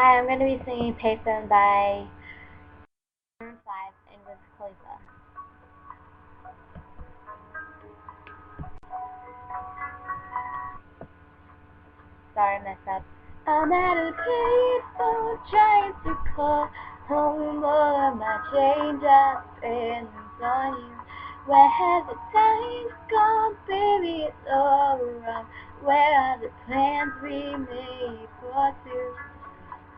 Hi, I'm going to be singing Payphone by Marmoon 5 and with Delilah. Sorry, I messed up. I'm at a payphone trying to call home all of my change I spent on you. Where has the time gone, baby? It's all wrong. Where are the plans we made for two?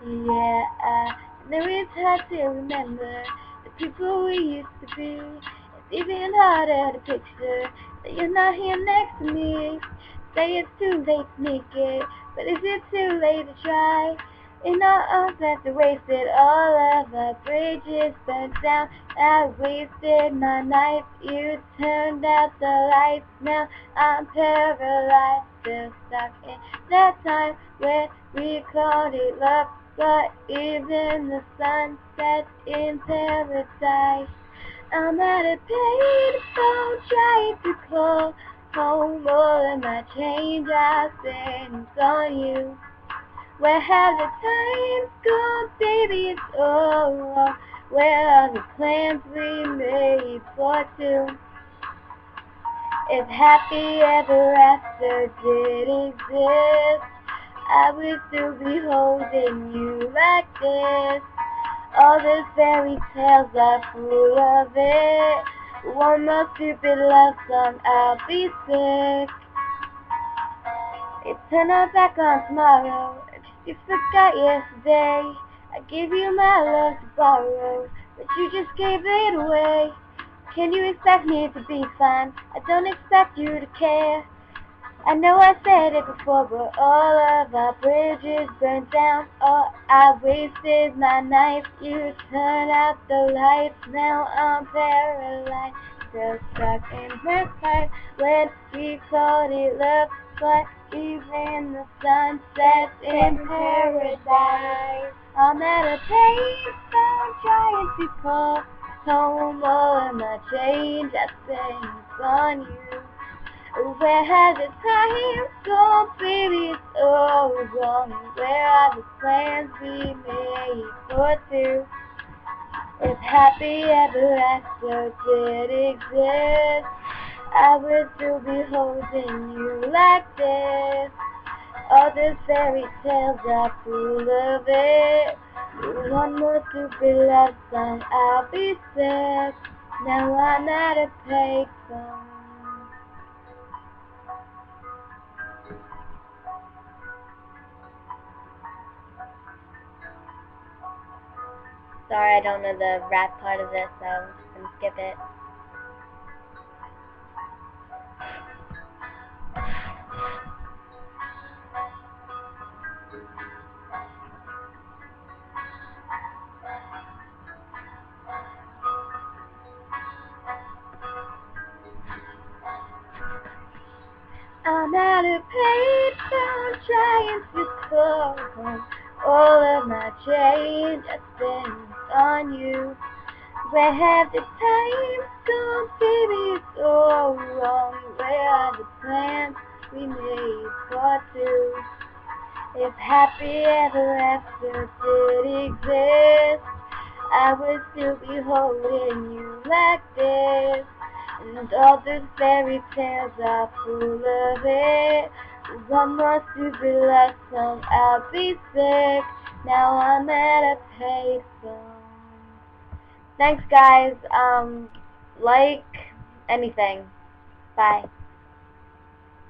Yeah, there is hard to remember the people we used to be. It's even harder to picture that you're not here next to me. Say it's too late to make it, but is it too late to try? In our arms after wasted, all of our bridges burnt down. I wasted my night, you turned out the lights. Now I'm paralyzed, still stuck in that time where we called it love. But even the sun sets in paradise. I'm at a payphone trying to call home all of my change I spent on you. Where have the times gone, baby? It's all wrong. Where are the plans we made for two? If happy ever after did exist, I would still be holding you like this. All the fairy tales are full of it. One more stupid love song, I'll be sick. It's turn our back on tomorrow. You forgot yesterday. I gave you my love to borrow, but you just gave it away. Can you expect me to be fine? I don't expect you to care. I know I said it before, but all of our bridges burned down. Oh, I wasted my night. You turned out the lights. Now I'm paralyzed, still stuck in that time when we called it love. But even the sun sets in paradise. I'm at a payphone trying to call home all of my change I spent on you. Where has the time gone, baby? It's all wrong. Where are the plans we made for two? If happy ever after did exist, I would still be holding you like this. All the fairy tales are full of it. One more stupid love song, I'll be sick. Now I'm at a payphone. Sorry, I don't know the rap part of this, so I'm just gonna skip it. I'm at a payphone trying to call home all of my change I spent on you. Where have the times gone, baby? It's all wrong. Where are the plans we made for two? If happy ever after did exist, I would still be holding you like this. And all the fairy tales are full of it. One more stupid love song, I'll be sick. Now I'm at a payphone. Thanks, guys. Like anything. Bye.